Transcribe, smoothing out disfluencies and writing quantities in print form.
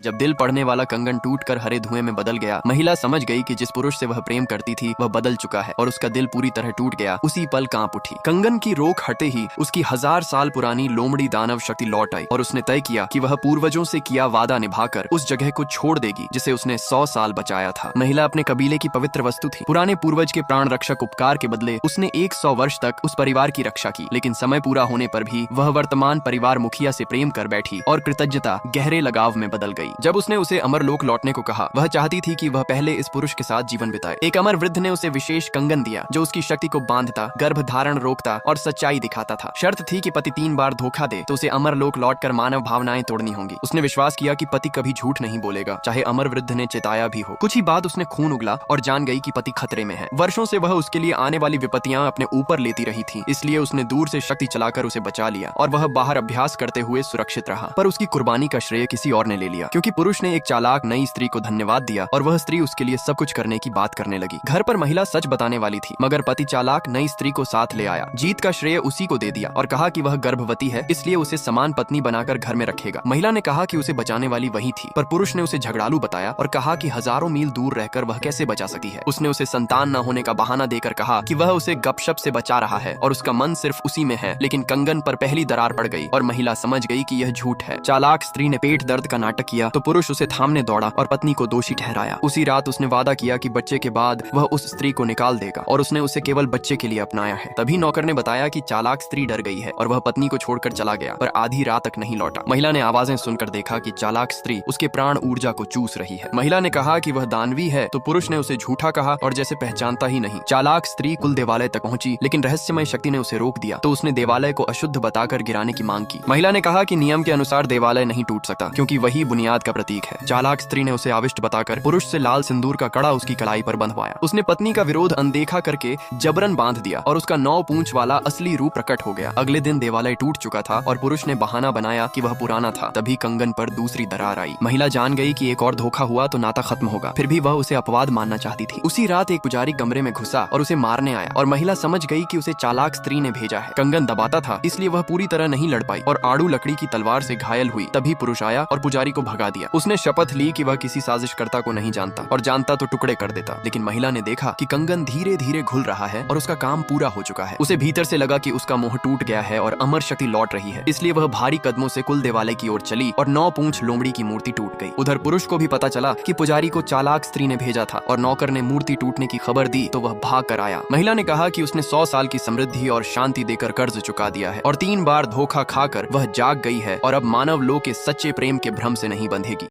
जब दिल पड़ने वाला कंगन टूटकर हरे धुएं में बदल गया, महिला समझ गई कि जिस पुरुष से वह प्रेम करती थी वह बदल चुका है और उसका दिल पूरी तरह टूट गया। उसी पल कांप उठी। कंगन की रोक हटे ही उसकी 1000 साल पुरानी लोमड़ी दानव शक्ति लौट आई और उसने तय किया कि वह पूर्वजों से किया वादा निभाकर उस जगह को छोड़ देगी जिसे उसने 100 साल बचाया था। महिला अपने कबीले की पवित्र वस्तु थी। पुराने पूर्वज के प्राण रक्षक उपकार के बदले उसने 100 वर्ष तक उस परिवार की रक्षा की, लेकिन समय पूरा होने पर भी वह वर्तमान परिवार मुखिया से प्रेम कर बैठी और कृतज्ञता गहरे लगाव में बदल गई। जब उसने उसे अमरलोक लौटने को कहा, वह चाहती थी कि वह पहले इस पुरुष के साथ जीवन बिताए। एक अमर वृद्ध ने उसे विशेष कंगन दिया जो उसकी शक्ति को बांधता, गर्भ धारण रोकता और सच्चाई दिखाता था। शर्त थी कि पति 3 बार धोखा दे तो उसे अमरलोक लौटकर मानव भावनाएं तोड़नी होंगी। उसने विश्वास किया कि पति कभी झूठ नहीं बोलेगा, चाहे अमर वृद्ध ने चेताया भी हो। कुछ ही बाद उसने खून उगला और जान गई कि पति खतरे में है। वर्षों से वह उसके लिए आने वाली विपत्तियां अपने ऊपर लेती रही थी, इसलिए उसने दूर से शक्ति चलाकर उसे बचा लिया और वह बाहर अभ्यास करते हुए सुरक्षित रहा। पर उसकी कुर्बानी का श्रेय किसी और ने ले लिया, क्योंकि पुरुष ने एक चालाक नई स्त्री को धन्यवाद दिया और वह स्त्री उसके लिए सब कुछ करने की बात करने लगी। घर पर महिला सच बताने वाली थी, मगर पति चालाक नई स्त्री को साथ ले आया। जीत का श्रेय उसी को दे दिया और कहा कि वह गर्भवती है, इसलिए उसे समान पत्नी बनाकर घर में रखेगा। महिला ने कहा कि उसे बचाने वाली वही थी, पर पुरुष ने उसे झगड़ालू बताया और कहा कि हजारों मील दूर रहकर वह कैसे बचा सकती है। उसने उसे संतान न होने का बहाना देकर कहा कि वह उसे गपशप से बचा रहा है और उसका मन सिर्फ उसी में है, लेकिन कंगन पर पहली दरार पड़ गई और महिला समझ गई कि यह झूठ है। चालाक स्त्री ने पेट दर्द का नाटक किया तो पुरुष उसे थामने दौड़ा और पत्नी को दोषी ठहराया। उसी रात उसने वादा किया कि बच्चे के बाद वह उस स्त्री को निकाल देगा और उसने उसे केवल बच्चे के लिए अपनाया है। तभी नौकर ने बताया कि चालाक स्त्री डर गई है और वह पत्नी को छोड़कर चला गया, पर आधी रात तक नहीं लौटा। महिला ने आवाजें सुनकर देखा कि चालाक स्त्री उसके प्राण ऊर्जा को चूस रही है। महिला ने कहा कि वह दानवी है तो पुरुष ने उसे झूठा कहा और जैसे पहचानता ही नहीं। चालाक स्त्री कुल देवालय तक पहुंची, लेकिन रहस्यमय शक्ति ने उसे रोक दिया, तो उसने देवालय को अशुद्ध बताकर गिराने की मांग की। महिला ने कहा कि नियम के अनुसार देवालय नहीं टूट सकता, क्योंकि वही बुनियाद का प्रतीक है। चालाक स्त्री ने उसे आविष्ट बताकर पुरुष से लाल सिंदूर का कड़ा उसकी कलाई पर बंधवाया। उसने पत्नी का विरोध अनदेखा करके जबरन बांध दिया और उसका 9 पूंछ वाला असली रूप प्रकट हो गया। अगले दिन देवालय टूट चुका था और पुरुष ने बहाना बनाया कि वह पुराना था। तभी कंगन पर दूसरी दरार आई। महिला जान गई कि एक और धोखा हुआ तो नाता खत्म होगा, फिर भी वह उसे अपवाद मानना चाहती थी। उसी रात एक पुजारी कमरे में घुसा और उसे मारने आया और महिला समझ गई कि उसे चालाक स्त्री ने भेजा है। कंगन दबाता था, इसलिए वह पूरी तरह नहीं लड़ पाई और आड़ू लकड़ी की तलवार से घायल हुई। तभी पुरुष आया और पुजारी को भगा दिया। उसने शपथ ली कि वह किसी साजिशकर्ता को नहीं जानता और जानता तो टुकड़े कर देता। लेकिन महिला ने देखा कि कंगन धीरे धीरे घुल रहा है और उसका काम पूरा हो चुका है। उसे भीतर से लगा कि उसका मोह टूट गया है और अमर शक्ति लौट रही है, इसलिए वह भारी कदमों से कुल देवालय की ओर चली और 9 पूंछ लोमड़ी की मूर्ति टूट गई। उधर पुरुष को भी पता चला कि पुजारी को चालाक स्त्री ने भेजा था और नौकर ने मूर्ति टूटने की खबर दी तो वह भाग कर आया। महिला ने कहा कि उसने 100 साल की समृद्धि और शांति देकर कर्ज चुका दिया है और 3 बार धोखा खाकर वह जाग गई है और अब मानव लोक के सच्चे प्रेम के भ्रम से नहीं बंधेगी।